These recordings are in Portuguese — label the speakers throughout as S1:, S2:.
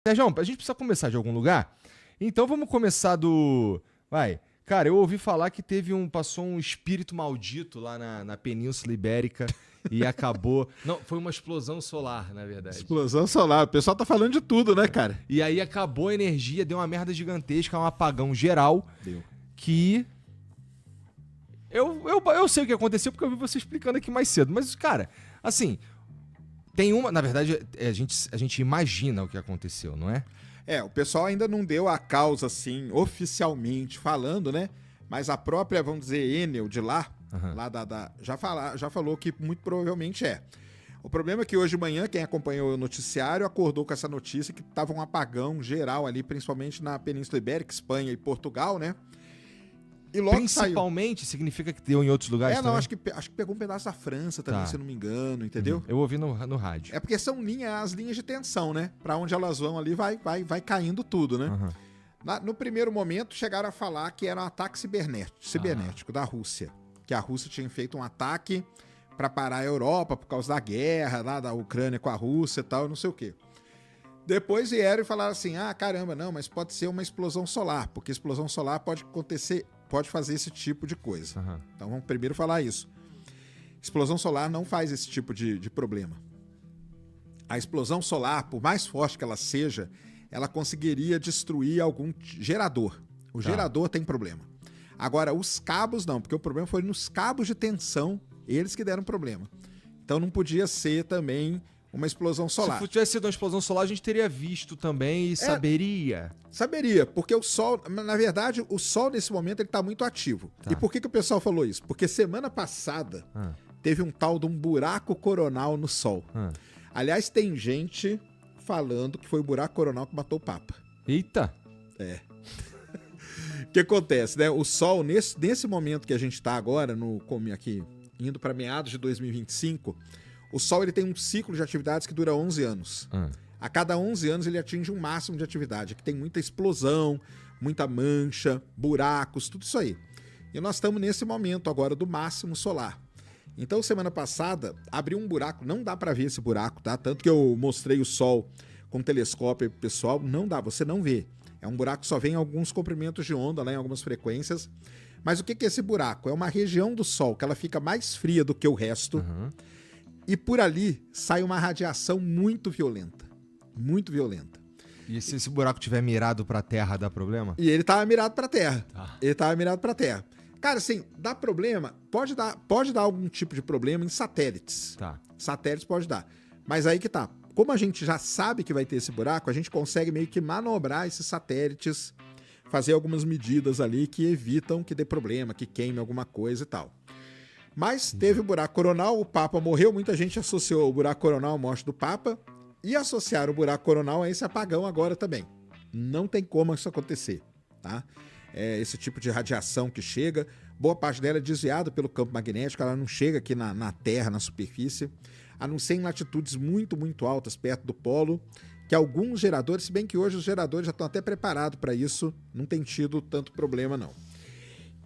S1: Sérgio, a gente precisa começar de algum lugar. Então vamos começar do... Vai. Cara, eu ouvi falar que passou um espírito maldito lá na Península Ibérica e acabou... Não, foi uma explosão solar, na verdade.
S2: Explosão solar. O pessoal tá falando de tudo, né, cara?
S1: E aí acabou a energia, deu uma merda gigantesca, um apagão geral.
S2: Deu.
S1: Que... Eu sei o que aconteceu porque eu vi você explicando aqui mais cedo. Mas, cara, assim... Tem uma... Na verdade, a gente imagina o que aconteceu, não é?
S2: O pessoal ainda não deu a causa, assim, oficialmente falando, né? Mas a própria, vamos dizer, Enel de lá, já falou que muito provavelmente é. O problema é que hoje de manhã, quem acompanhou o noticiário acordou com essa notícia que tava um apagão geral ali, principalmente na Península Ibérica, Espanha e Portugal, né? E logo
S1: principalmente
S2: saiu.
S1: Significa que deu em outros lugares também?
S2: Não, acho que pegou um pedaço da França também, se eu não me engano, entendeu?
S1: Eu ouvi no rádio.
S2: É porque são as linhas de tensão, né? Pra onde elas vão ali, vai caindo tudo, né? No primeiro momento, chegaram a falar que era um ataque cibernético da Rússia. Que a Rússia tinha feito um ataque pra parar a Europa por causa da guerra lá da Ucrânia com a Rússia e tal, não sei o quê. Depois vieram e falaram assim, caramba, não, mas pode ser uma explosão solar, porque explosão solar pode fazer esse tipo de coisa. Então vamos primeiro falar isso. Explosão solar não faz esse tipo de problema. A explosão solar, por mais forte que ela seja, ela conseguiria destruir algum gerador. O gerador tem problema. Agora, os cabos não, porque o problema foi nos cabos de tensão, eles que deram problema. Então não podia ser também uma explosão solar.
S1: Se tivesse sido uma explosão solar, a gente teria visto também e saberia.
S2: Saberia, porque o Sol, na verdade, o Sol nesse momento ele tá muito ativo. E por que o pessoal falou isso? Porque semana passada teve um tal de um buraco coronal no Sol. Aliás, tem gente falando que foi o buraco coronal que matou o Papa.
S1: Eita!
S2: O que acontece, né? O Sol, nesse momento que a gente tá agora, aqui, indo para meados de 2025, o Sol ele tem um ciclo de atividades que dura 11 anos. A cada 11 anos ele atinge um máximo de atividade, que tem muita explosão, muita mancha, buracos, tudo isso aí. E nós estamos nesse momento agora do máximo solar. Então, semana passada, abriu um buraco, não dá para ver esse buraco, tá? Tanto que eu mostrei o Sol com telescópio pro pessoal, não dá, você não vê. É um buraco que só vem em alguns comprimentos de onda, lá em algumas frequências. Mas o que é esse buraco? É uma região do Sol que ela fica mais fria do que o resto. E por ali sai uma radiação muito violenta. Muito violenta.
S1: E se esse buraco tiver mirado pra Terra, dá problema?
S2: E ele tava mirado pra Terra. Ele tava mirado pra Terra. Cara, assim, dá problema? Pode dar algum tipo de problema em satélites. Satélites pode dar. Mas aí que tá. Como a gente já sabe que vai ter esse buraco, a gente consegue meio que manobrar esses satélites, fazer algumas medidas ali que evitam que dê problema, que queime alguma coisa e tal. Mas teve o buraco coronal, o Papa morreu, muita gente associou o buraco coronal à morte do Papa e associaram o buraco coronal a esse apagão agora também. Não tem como isso acontecer, tá? Esse tipo de radiação que chega, boa parte dela é desviada pelo campo magnético, ela não chega aqui na Terra, na superfície, a não ser em latitudes muito, muito altas, perto do polo, que alguns geradores, se bem que hoje os geradores já estão até preparados para isso, não tem tido tanto problema não.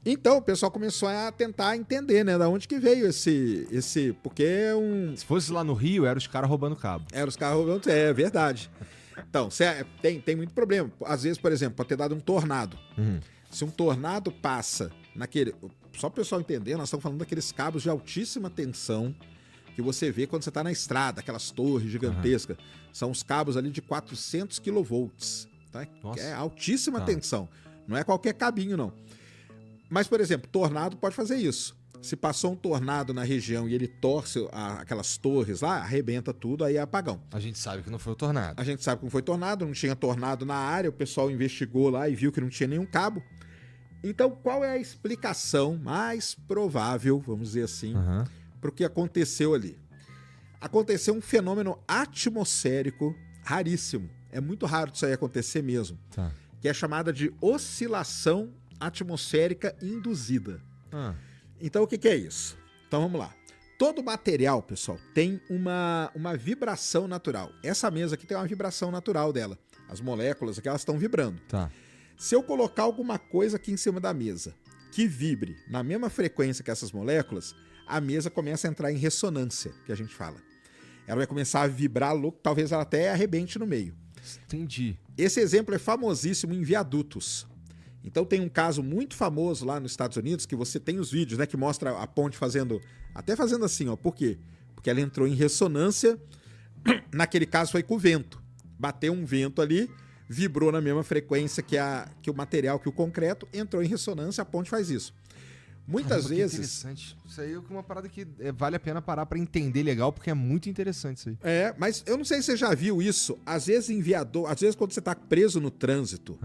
S2: Então o pessoal começou a tentar entender, né, da onde que veio esse porque é um...
S1: Se fosse lá no Rio, eram os caras roubando cabo.
S2: Os caras roubando, é verdade. Então, tem muito problema. Às vezes, por exemplo, pode ter dado um tornado. Se um tornado passa naquele... Só para o pessoal entender, nós estamos falando daqueles cabos de altíssima tensão que você vê quando você está na estrada, aquelas torres gigantescas. São os cabos ali de 400 kV, tá? Que é altíssima tensão. Não é qualquer cabinho, não. Mas, por exemplo, tornado pode fazer isso. Se passou um tornado na região e ele torce aquelas torres lá, arrebenta tudo, aí é apagão.
S1: A gente sabe que não foi o tornado.
S2: A gente sabe que não foi tornado, não tinha tornado na área, o pessoal investigou lá e viu que não tinha nenhum cabo. Então, qual é a explicação mais provável, vamos dizer assim, para o que aconteceu ali? Aconteceu um fenômeno atmosférico raríssimo. É muito raro isso aí acontecer mesmo. Que é chamada de oscilação atmosférica induzida. Então, o que é isso? Então, vamos lá. Todo material, pessoal, tem uma vibração natural. Essa mesa aqui tem uma vibração natural dela. As moléculas aqui, elas estão vibrando. Se eu colocar alguma coisa aqui em cima da mesa que vibre na mesma frequência que essas moléculas, a mesa começa a entrar em ressonância, que a gente fala. Ela vai começar a vibrar louco, talvez ela até arrebente no meio.
S1: Entendi.
S2: Esse exemplo é famosíssimo em viadutos. Então tem um caso muito famoso lá nos Estados Unidos, que você tem os vídeos, né, que mostra a ponte fazendo assim, ó. Por quê? Porque ela entrou em ressonância, naquele caso foi com o vento. Bateu um vento ali, vibrou na mesma frequência que o material, que o concreto, entrou em ressonância, a ponte faz isso. Muitas vezes...
S1: Interessante. Isso aí é uma parada que vale a pena parar pra entender legal, porque é muito interessante isso aí.
S2: Mas eu não sei se você já viu isso. Às vezes às vezes quando você tá preso no trânsito,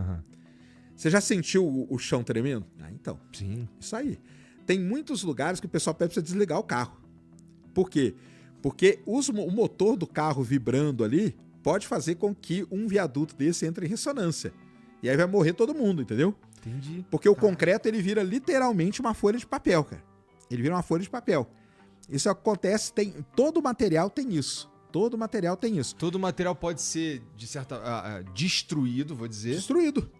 S2: você já sentiu o chão tremendo? Então.
S1: Sim.
S2: Isso aí. Tem muitos lugares que o pessoal pede pra você desligar o carro. Por quê? Porque o motor do carro vibrando ali pode fazer com que um viaduto desse entre em ressonância. E aí vai morrer todo mundo, entendeu?
S1: Entendi.
S2: Porque o concreto, ele vira literalmente uma folha de papel, cara. Ele vira uma folha de papel. Isso acontece, todo material tem isso. Todo material tem isso.
S1: Todo material pode ser, de certa destruído, vou dizer.
S2: Destruído.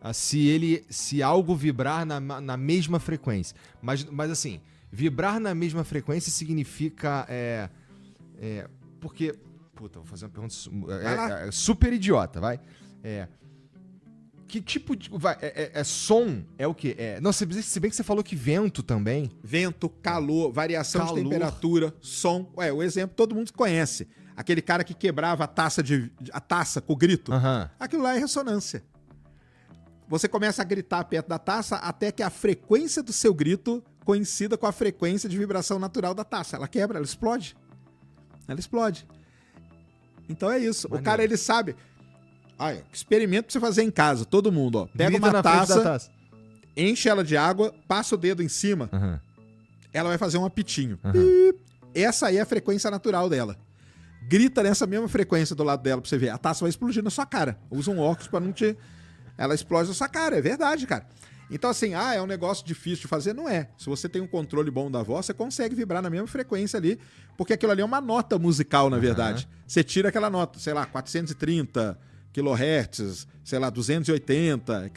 S1: Se algo vibrar na mesma frequência. Mas assim, vibrar na mesma frequência significa... porque... Puta, vou fazer uma pergunta super idiota, vai. Que tipo de... som é o quê? Não, se bem que você falou que vento também.
S2: Vento, calor, variação de temperatura, som. O exemplo todo mundo conhece. Aquele cara que quebrava a taça com o grito. Aquilo lá é ressonância. Você começa a gritar perto da taça até que a frequência do seu grito coincida com a frequência de vibração natural da taça. Ela quebra, ela explode. Ela explode. Então é isso. Maneiro. O cara, ele sabe... experimento pra você fazer em casa, todo mundo, ó. Pega uma taça, enche ela de água, passa o dedo em cima, ela vai fazer um apitinho. Essa aí é a frequência natural dela. Grita nessa mesma frequência do lado dela pra você ver. A taça vai explodir na sua cara. Usa um óculos pra não te... Ela explode na sua cara, é verdade, cara. Então assim, é um negócio difícil de fazer? Não é. Se você tem um controle bom da voz, você consegue vibrar na mesma frequência ali, porque aquilo ali é uma nota musical, na verdade. Você tira aquela nota, sei lá, 430... kHz, sei lá, 280.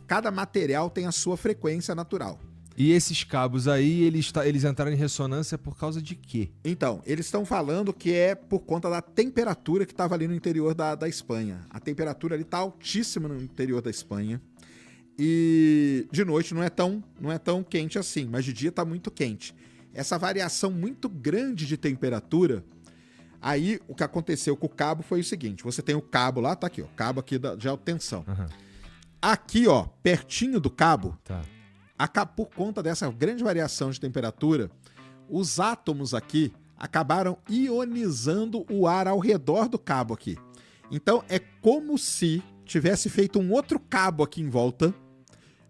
S2: Cada material tem a sua frequência natural.
S1: E esses cabos aí, eles entraram em ressonância por causa de quê?
S2: Então, eles estão falando que é por conta da temperatura que estava ali no interior da Espanha. A temperatura ali está altíssima no interior da Espanha. E de noite não é tão quente assim, mas de dia está muito quente. Essa variação muito grande de temperatura... Aí, o que aconteceu com o cabo foi o seguinte. Você tem o cabo lá, tá aqui, ó. Cabo aqui de alta tensão. Aqui, ó, pertinho do cabo, por conta dessa grande variação de temperatura, os átomos aqui acabaram ionizando o ar ao redor do cabo aqui. Então, é como se tivesse feito um outro cabo aqui em volta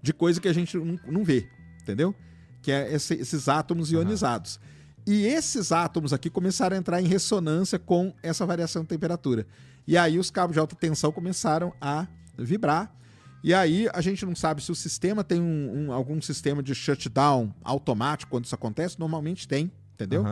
S2: de coisa que a gente não vê, entendeu? Que é esses átomos ionizados. E esses átomos aqui começaram a entrar em ressonância com essa variação de temperatura. E aí os cabos de alta tensão começaram a vibrar. E aí a gente não sabe se o sistema tem algum sistema de shutdown automático quando isso acontece. Normalmente tem, entendeu?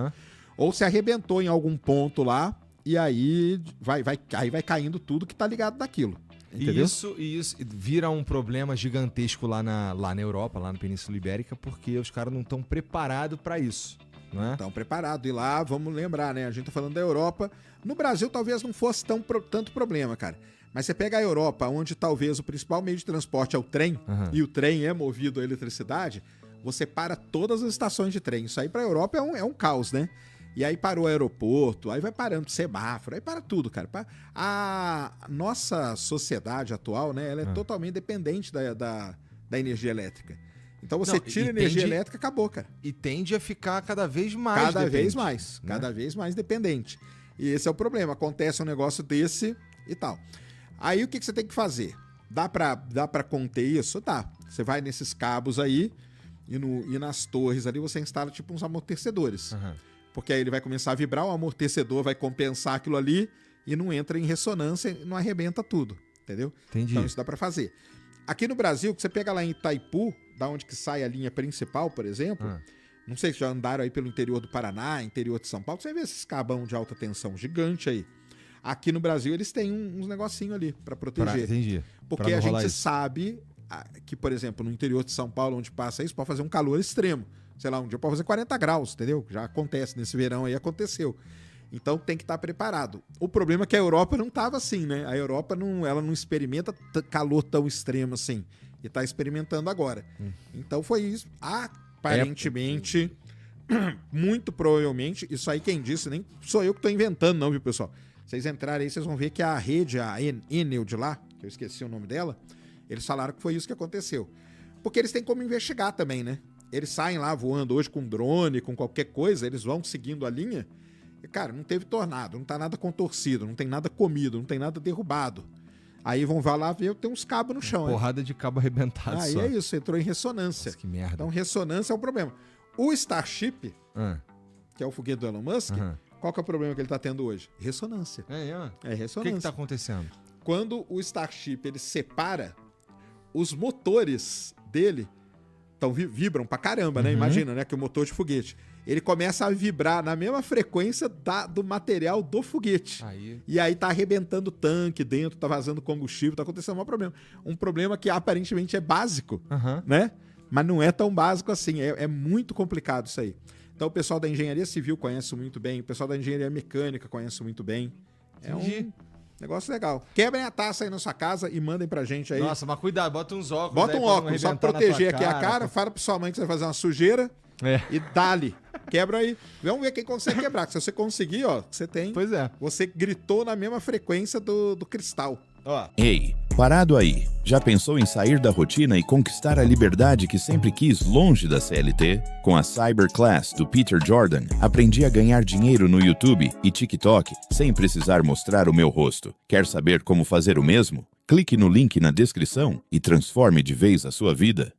S2: Ou se arrebentou em algum ponto lá e aí vai caindo tudo que tá ligado daquilo. Entendeu?
S1: E isso vira um problema gigantesco lá na Europa, lá na Península Ibérica, porque os caras não estão preparados para isso. Não
S2: estão preparados. E lá, vamos lembrar, né? A gente tá falando da Europa. No Brasil, talvez não fosse tanto problema, cara. Mas você pega a Europa, onde talvez o principal meio de transporte é o trem, e o trem é movido a eletricidade, você para todas as estações de trem. Isso aí pra Europa é um caos, né? E aí para o aeroporto, aí vai parando semáforo, aí para tudo, cara. A nossa sociedade atual, né? Ela é totalmente dependente da energia elétrica. Então você tira energia elétrica, acabou, cara.
S1: E tende a ficar cada vez mais dependente.
S2: Cada vez mais dependente. E esse é o problema. Acontece um negócio desse e tal. Aí o que você tem que fazer? Dá pra conter isso? Dá. Você vai nesses cabos aí e nas torres ali você instala tipo uns amortecedores. Porque aí ele vai começar a vibrar, o amortecedor vai compensar aquilo ali e não entra em ressonância e não arrebenta tudo. Entendeu?
S1: Entendi.
S2: Então isso dá pra fazer. Aqui no Brasil, que você pega lá em Itaipu, da onde que sai a linha principal, por exemplo, não sei se já andaram aí pelo interior do Paraná, interior de São Paulo, você vê esses cabão de alta tensão gigante aí. Aqui no Brasil eles têm uns negocinho ali pra proteger.
S1: Entendi.
S2: Porque a gente sabe que, por exemplo, no interior de São Paulo, onde passa isso, pode fazer um calor extremo. Sei lá, um dia pode fazer 40 graus, entendeu? Já acontece, nesse verão aí aconteceu. Então tem que estar preparado. O problema é que a Europa não estava assim, né? A Europa ela não experimenta calor tão extremo assim. E está experimentando agora. Então foi isso. Aparentemente, muito provavelmente, isso aí quem disse, nem sou eu que estou inventando não, viu, pessoal? Vocês entrarem aí, vocês vão ver que a rede, a Enel de lá, que eu esqueci o nome dela, eles falaram que foi isso que aconteceu. Porque eles têm como investigar também, né? Eles saem lá voando hoje com drone, com qualquer coisa, eles vão seguindo a linha. E, cara, não teve tornado, não tá nada contorcido, não tem nada comido, não tem nada derrubado. Aí vão lá ver, tem uns cabos no chão.
S1: Porrada de cabo arrebentado
S2: aí
S1: só.
S2: é isso, entrou em ressonância.
S1: Nossa, que merda.
S2: Então, ressonância é o problema. O Starship, que é o foguete do Elon Musk, qual que é o problema que ele tá tendo hoje? Ressonância. É ressonância.
S1: O que tá acontecendo?
S2: Quando o Starship ele separa, os motores dele vibram pra caramba, né? Imagina, né? Que o motor de foguete. Ele começa a vibrar na mesma frequência do material do foguete. E aí tá arrebentando tanque dentro, tá vazando combustível, tá acontecendo um problema. Um problema que aparentemente é básico, né? Mas não é tão básico assim. É muito complicado isso aí. Então o pessoal da engenharia civil conhece muito bem, o pessoal da engenharia mecânica conhece muito bem. É um negócio legal. Quebrem a taça aí na sua casa e mandem pra gente aí.
S1: Nossa, mas cuidado, bota uns óculos.
S2: Bota um óculos, só pra proteger aqui a cara. Fala pra sua mãe que você vai fazer uma sujeira. E dá-lhe. Quebra aí. Vamos ver quem consegue quebrar. Se você conseguir, ó, você tem.
S1: Pois é.
S2: Você gritou na mesma frequência do cristal.
S3: Ei, parado aí. Já pensou em sair da rotina e conquistar a liberdade que sempre quis longe da CLT? Com a Cyberclass do Peter Jordan, aprendi a ganhar dinheiro no YouTube e TikTok sem precisar mostrar o meu rosto. Quer saber como fazer o mesmo? Clique no link na descrição e transforme de vez a sua vida.